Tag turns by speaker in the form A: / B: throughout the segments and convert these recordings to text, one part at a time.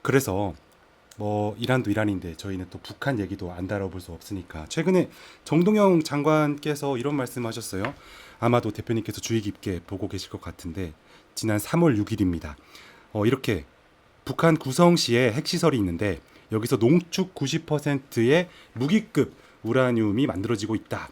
A: 그래서 뭐 이란도 이란인데 저희는 또 북한 얘기도 안 다뤄볼 수 없으니까 최근에 정동영 장관께서 이런 말씀하셨어요. 아마도 대표님께서 주의 깊게 보고 계실 것 같은데 지난 3월 6일입니다. 이렇게 북한 구성시에 핵시설이 있는데 여기서 농축 90%의 무기급 우라늄이 만들어지고 있다.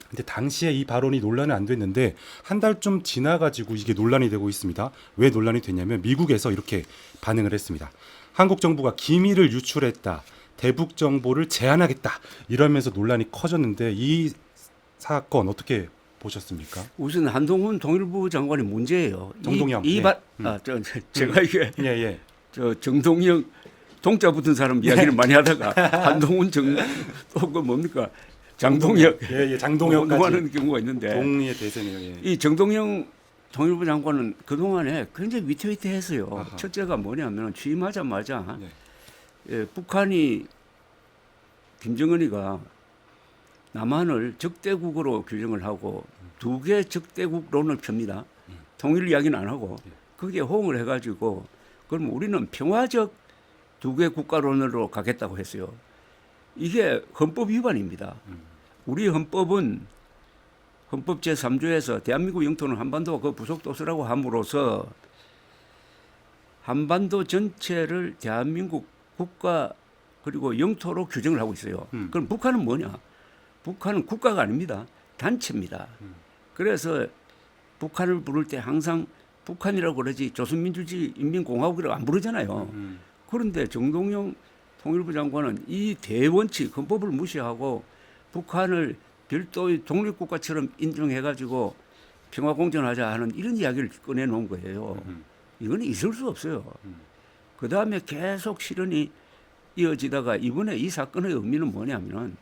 A: 근데 당시에 이 발언이 논란은 안 됐는데 한 달 좀 지나가지고 이게 논란이 되고 있습니다. 왜 논란이 됐냐면 미국에서 이렇게 반응을 했습니다. 한국 정부가 기밀을 유출했다. 대북 정보를 제한하겠다. 이러면서 논란이 커졌는데 이 사건 어떻게 보셨습니까?
B: 우선 한동훈 통일부 장관이 문제예요.
A: 정동영.
B: 제가 이게
A: 예, 예.
B: 저 정동영 동자 붙은 사람 이야기를 많이 하다가 한동훈 또그 뭡니까 장동혁
A: 예, 장동혁까지
B: 넘어가는 경우가 있는데
A: 동의의 대세네요. 예.
B: 이 정동영 통일부 장관은 그동안에 굉장히 위태위태했어요.
A: 아하.
B: 첫째가 뭐냐면 취임하자마자
A: 네.
B: 북한이 김정은이가 남한을 적대국으로 규정을 하고 두 개 적대국론을 펴니다. 통일 이야기는 안 하고 거기에 호응을 해가지고 그럼 우리는 평화적 두 개 국가론으로 가겠다고 했어요. 이게 헌법 위반입니다. 우리 헌법은 헌법 제3조에서 대한민국 영토는 한반도와 그 부속 도서라고 함으로써 한반도 전체를 대한민국 국가 그리고 영토로 규정을 하고 있어요. 그럼 북한은 뭐냐? 북한은 국가가 아닙니다. 단체입니다. 그래서 북한을 부를 때 항상 북한이라고 그러지 조선민주주의 인민공화국이라고 안 부르잖아요. 그런데 정동영 통일부 장관은 이 대원칙 헌법을 무시하고 북한을 별도의 독립국가처럼 인정해가지고 평화공존하자 하는 이런 이야기를 꺼내놓은 거예요. 이건 있을 수 없어요. 그 다음에 계속 실현이 이어지다가 이번에 이 사건의 의미는 뭐냐면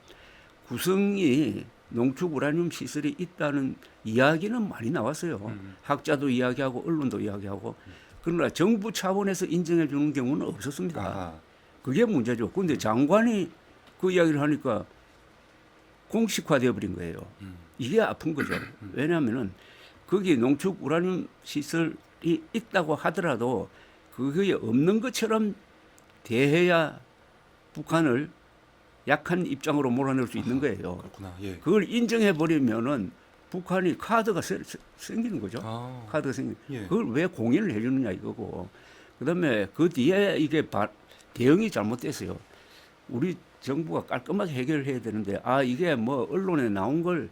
B: 구성이 농축 우라늄 시설이 있다는 이야기는 많이 나왔어요. 학자도 이야기하고 언론도 이야기하고 그러나 정부 차원에서 인정해 주는 경우는 없었습니다.
A: 아하.
B: 그게 문제죠. 그런데 장관이 그 이야기를 하니까 공식화되어 버린 거예요. 이게 아픈 거죠. 왜냐하면은 거기 농축 우라늄 시설이 있다고 하더라도 그게 없는 것처럼 대해야 북한을 약한 입장으로 몰아낼 수 있는 거예요.
A: 그렇구나. 예.
B: 그걸 인정해 버리면은 북한이 카드가 생기는 거죠.
A: 아.
B: 카드가 생기는.
A: 예.
B: 그걸 왜 공연을 해주느냐 이거고. 그다음에 그 뒤에 이게 대응이 잘못됐어요. 우리 정부가 깔끔하게 해결해야 되는데 이게 뭐 언론에 나온 걸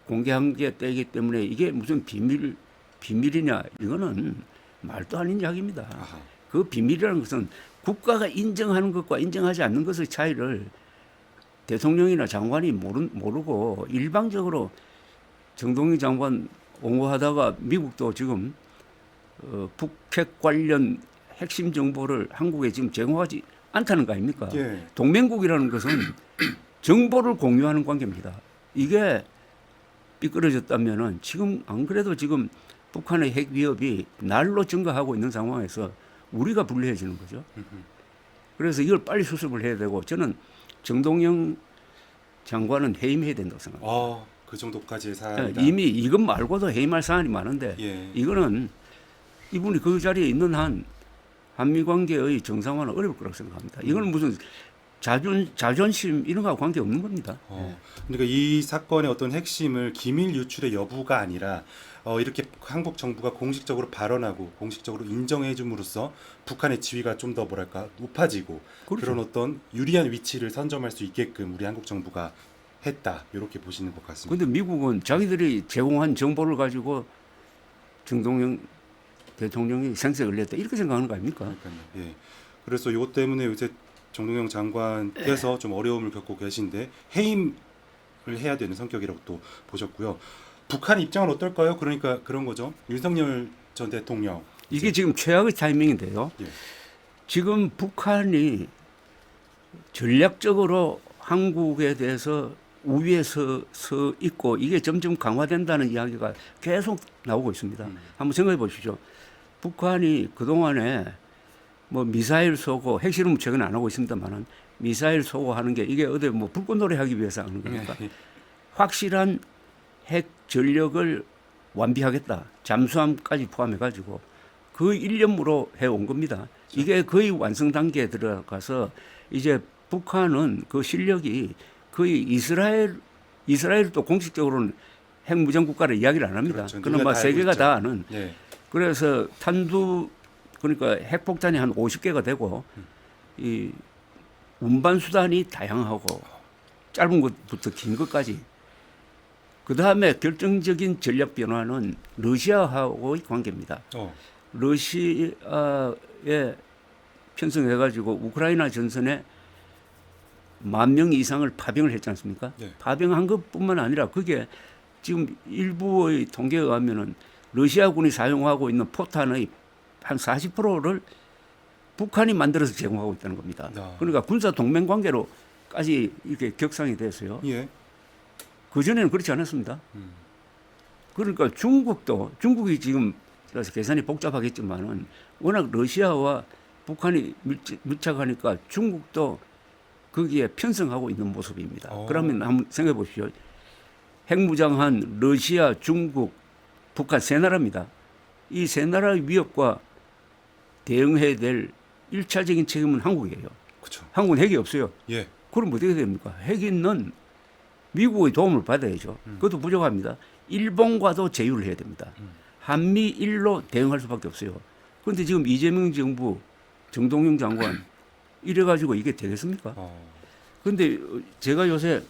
B: 공개한 게 되기 때문에 이게 무슨 비밀이냐 이거는 말도 아닌 이야기입니다.
A: 아하.
B: 그 비밀이라는 것은 국가가 인정하는 것과 인정하지 않는 것의 차이를 대통령이나 장관이 모르고 일방적으로 정동영 장관 옹호하다가 미국도 지금 북핵 관련 핵심 정보를 한국에 지금 제공하지 않다는 거 아닙니까?
A: 예.
B: 동맹국이라는 것은 정보를 공유하는 관계입니다. 이게 삐뚤어졌다면은 지금 안 그래도 지금 북한의 핵 위협이 날로 증가하고 있는 상황에서 우리가 불리해지는 거죠. 그래서 이걸 빨리 수습을 해야 되고 저는 정동영 장관은 해임해야 된다고 생각합니다.
A: 그 정도까지의 사안이다.
B: 이미 이것 말고도 해임할 사안이 많은데
A: 예.
B: 이거는 이분이 그 자리에 있는 한 한미 관계의 정상화는 어려울 거라고 생각합니다. 이거는 무슨 자존심 이런 거하고 관계 없는 겁니다.
A: 그러니까 이 사건의 어떤 핵심을 기밀 유출의 여부가 아니라 이렇게 한국 정부가 공식적으로 발언하고 공식적으로 인정해 줌으로써 북한의 지위가 좀 더 뭐랄까 높아지고
B: 그렇죠.
A: 그런 어떤 유리한 위치를 선점할 수 있게끔 우리 한국 정부가 했다 이렇게 보시는 것 같습니다.
B: 그런데 미국은 자기들이 제공한 정보를 가지고 정동영 대통령이 생색을 냈다 이렇게 생각하는 거 아닙니까?
A: 그러니까요. 예. 그래서 이것 때문에 요새 정동영 장관께서 좀 어려움을 겪고 계신데 해임을 해야 되는 성격이라고 또 보셨고요. 북한 입장은 어떨까요? 그러니까 그런 거죠. 윤석열 전 대통령
B: 이게 지금 최악의 타이밍인데요.
A: 예.
B: 지금 북한이 전략적으로 한국에 대해서 우위에 서 있고 이게 점점 강화된다는 이야기가 계속 나오고 있습니다. 한번 생각해 보십시오. 북한이 그동안에 뭐 미사일 쏘고 핵실험 최근에 안 하고 있습니다만은 미사일 쏘고 하는 게 이게 어디 뭐 불꽃놀이 하기 위해서 하는 겁니까? 확실한 핵 전력을 완비하겠다. 잠수함까지 포함해 가지고 그 일념으로 해온 겁니다. 이게 거의 완성 단계에 들어가서 이제 북한은 그 실력이 거의 이스라엘도 공식적으로는 핵무장 국가를 이야기를 안 합니다.
A: 그렇죠.
B: 그러나
A: 누가 다 알고
B: 세계가
A: 있죠.
B: 다 아는.
A: 예.
B: 그래서 그러니까 핵폭탄이 한 50개가 되고 이 운반 수단이 다양하고 짧은 것부터 긴 것까지. 그 다음에 결정적인 전략 변화는 러시아하고의 관계입니다. 러시아에 편성해가지고 우크라이나 전선에 10,000명 이상을 파병을 했지 않습니까?
A: 네.
B: 파병한 것뿐만 아니라 그게 지금 일부의 통계에 의하면은 러시아군이 사용하고 있는 포탄의 한 40%를 북한이 만들어서 제공하고 있다는 겁니다. 그러니까 군사 동맹 관계로까지 이렇게 격상이 돼서요.
A: 예.
B: 그 전에는 그렇지 않았습니다. 그러니까 중국이 지금 그래서 계산이 복잡하겠지만은 워낙 러시아와 북한이 밀착하니까 중국도 거기에 편성하고 있는 모습입니다. 그러면 한번 생각해 보십시오. 핵무장한 러시아, 중국, 북한 세 나라입니다. 이 세 나라의 위협과 대응해야 될 1차적인 책임은 한국이에요.
A: 그렇죠.
B: 한국은 핵이 없어요.
A: 예.
B: 그럼 어떻게 됩니까? 핵 있는 미국의 도움을 받아야죠. 그것도 부족합니다. 일본과도 제휴를 해야 됩니다. 한미일로 대응할 수밖에 없어요. 그런데 지금 이재명 정부, 정동영 장관 이래가지고 이게 되겠습니까? 그런데 제가 요새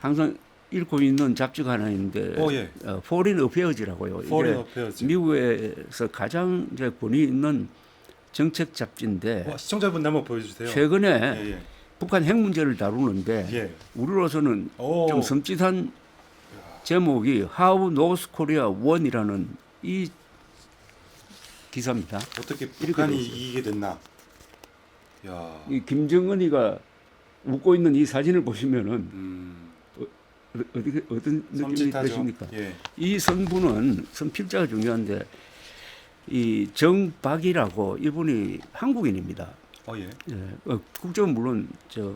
B: 항상 읽고 있는 잡지가 하나 있는데
A: 예.
B: Foreign Affairs라고요.
A: Foreign Affairs.
B: 미국에서 가장 이제 권위 있는 정책 잡지인데
A: 시청자분 한번 보여주세요.
B: 최근에
A: 예.
B: 북한 핵 문제를 다루는데
A: 예.
B: 우리로서는 좀 섬찟한 제목이 How North Korea Won이라는 이 기사입니다.
A: 어떻게
B: 이렇게
A: 북한이
B: 돼 있어요.
A: 이기게 됐나? 야.
B: 이 김정은이가 웃고 있는 이 사진을 보시면은 어떤 느낌이
A: 섬찟하죠.
B: 드십니까?
A: 예.
B: 이 선부는 선필자가 중요한데 이 정박이라고 이분이 한국인입니다.
A: 예.
B: 예. 국적은 물론 저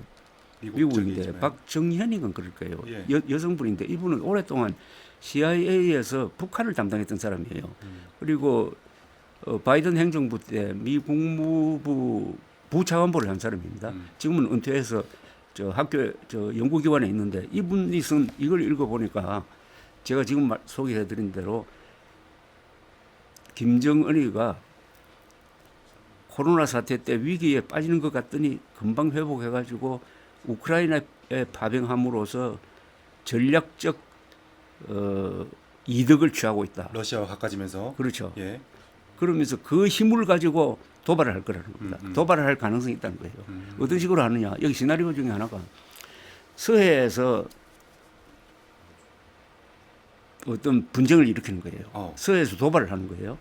B: 미국인데
A: 쪽이지만.
B: 박정현이건 그럴 거예요.
A: 예.
B: 여성분인데 이분은 오랫동안 CIA에서 북한을 담당했던 사람이에요. 그리고 바이든 행정부 때 미 국무부 부차관보를 한 사람입니다. 지금은 은퇴해서 저 학교 저 연구기관에 있는데 이분이 쓴 이걸 읽어보니까 제가 지금 소개해드린 대로 김정은이가 코로나 사태 때 위기에 빠지는 것 같더니 금방 회복해가지고 우크라이나에 파병함으로써 전략적 이득을 취하고 있다.
A: 러시아와 가까워지면서.
B: 그렇죠.
A: 예.
B: 그러면서 그 힘을 가지고 도발을 할 거라는 겁니다. 도발을 할 가능성이 있다는 거예요. 어떤 식으로 하느냐. 여기 시나리오 중에 하나가 서해에서 어떤 분쟁을 일으키는 거예요. 서해에서 도발을 하는 거예요.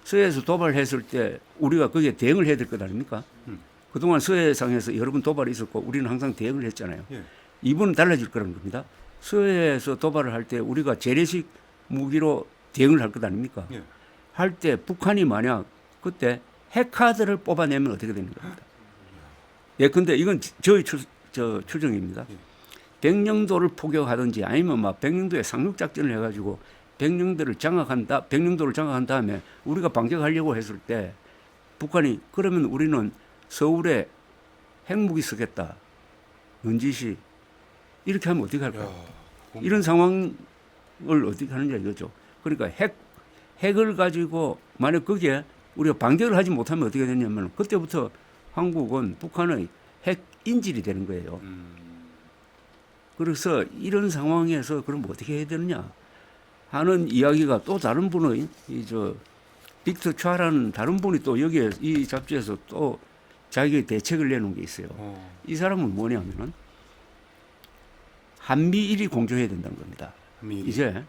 B: 서해에서 도발을 했을 때 우리가 거기에 대응을 해야 될 것 아닙니까? 그동안 서해상에서 여러 번 도발이 있었고 우리는 항상 대응을 했잖아요.
A: 예.
B: 이번은 달라질 거라는 겁니다. 서해에서 도발을 할 때 우리가 재래식 무기로 대응을 할 것 아닙니까?
A: 예.
B: 할 때 북한이 만약 그때 핵카드를 뽑아내면 어떻게 되는 겁니다. 예컨대 이건 저희 추정입니다. 백령도를 포격하든지 아니면 막 백령도에 상륙작전을 해가지고 백령도를 장악한 다음에 우리가 반격하려고 했을 때 북한이 그러면 우리는 서울에 핵무기 쓰겠다. 눈짓이 이렇게 하면 어떻게 할까요? 이런 상황을 어떻게 하느냐 이거죠. 그러니까 핵을 가지고 만약 거기에 우리가 반격을 하지 못하면 어떻게 되냐면 그때부터 한국은 북한의 핵 인질이 되는 거예요. 그래서 이런 상황에서 그럼 어떻게 해야 되느냐 하는 이야기가 또 다른 분의 빅터 차라는 다른 분이 또 여기에 이 잡지에서 또 자기의 대책을 내놓은 게 있어요. 이 사람은 뭐냐면은 한미일이 공조해야 된다는 겁니다. 이제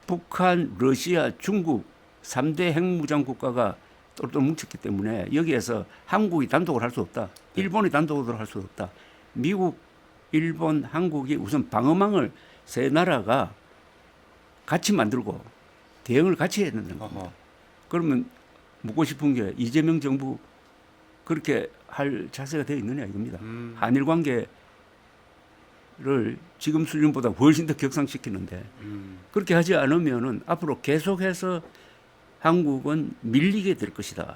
B: 북한, 러시아, 중국 3대 핵무장 국가가 똘똘 뭉쳤기 때문에 여기에서 한국이 단독을 할 수 없다. 일본이 단독으로 할 수 없다. 미국, 일본, 한국이 우선 방어망을 세 나라가 같이 만들고 대응을 같이 해야 된다는 겁니다. 그러면 묻고 싶은 게 이재명 정부 그렇게 할 자세가 되어 있느냐 이겁니다. 한일 관계를 지금 수준보다 훨씬 더 격상시키는데 그렇게 하지 않으면은 앞으로 계속해서 한국은 밀리게 될 것이다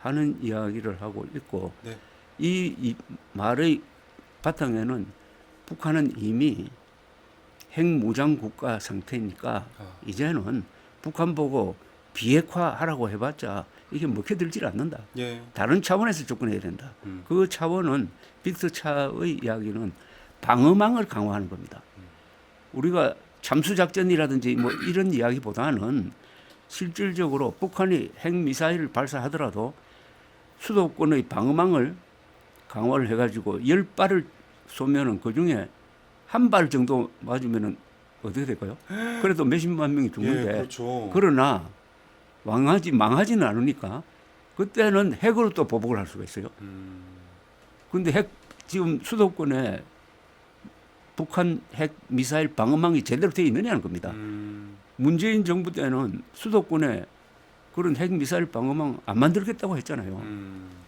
B: 하는 이야기를 하고 있고
A: 네.
B: 이 말의 바탕에는 북한은 이미 핵무장 국가 상태니까 이제는 북한 보고 비핵화하라고 해봤자 이게 먹혀들질 않는다.
A: 예.
B: 다른 차원에서 접근해야 된다. 그 차원은 빅터차의 이야기는 방어망을 강화하는 겁니다. 우리가 참수작전이라든지 뭐 이런 이야기보다는 실질적으로 북한이 핵미사일을 발사하더라도 수도권의 방어망을 강화를 해가지고 10발을 쏘면은 그 중에 한 발 정도 맞으면은 어떻게 될까요? 그래도 몇십만 명이 죽는데.
A: 예, 그렇죠.
B: 그러나 망하지는 않으니까 그때는 핵으로 또 보복을 할 수가 있어요. 그런데 지금 수도권에 북한 핵 미사일 방어망이 제대로 되어 있느냐는 겁니다. 문재인 정부 때는 수도권에 그런 핵 미사일 방어망 안 만들겠다고 했잖아요.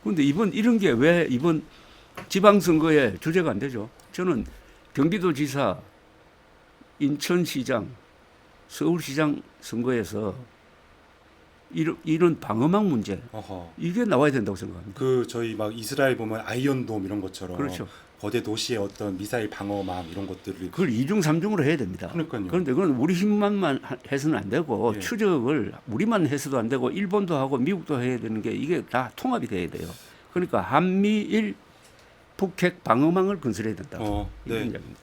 B: 그런데 이런 게 왜 이번 지방선거에 주제가 안 되죠? 저는 경기도지사, 인천시장, 서울시장 선거에서 이런 방어망 문제
A: 어허.
B: 이게 나와야 된다고 생각합니다.
A: 그 저희 막 이스라엘 보면 아이언돔 이런 것처럼
B: 그렇죠.
A: 거대 도시의 어떤 미사일 방어망 이런 것들을
B: 그걸 2중 3중으로 해야 됩니다.
A: 그러니까요.
B: 그런데 그건 우리 힘만 해서는 안 되고
A: 예.
B: 추적을 우리만 해서도 안 되고 일본도 하고 미국도 해야 되는 게 이게 다 통합이 돼야 돼요. 그러니까 한미일 북핵 방어망을 건설해야 된다.
A: 네.
B: 이런 이야기입니다.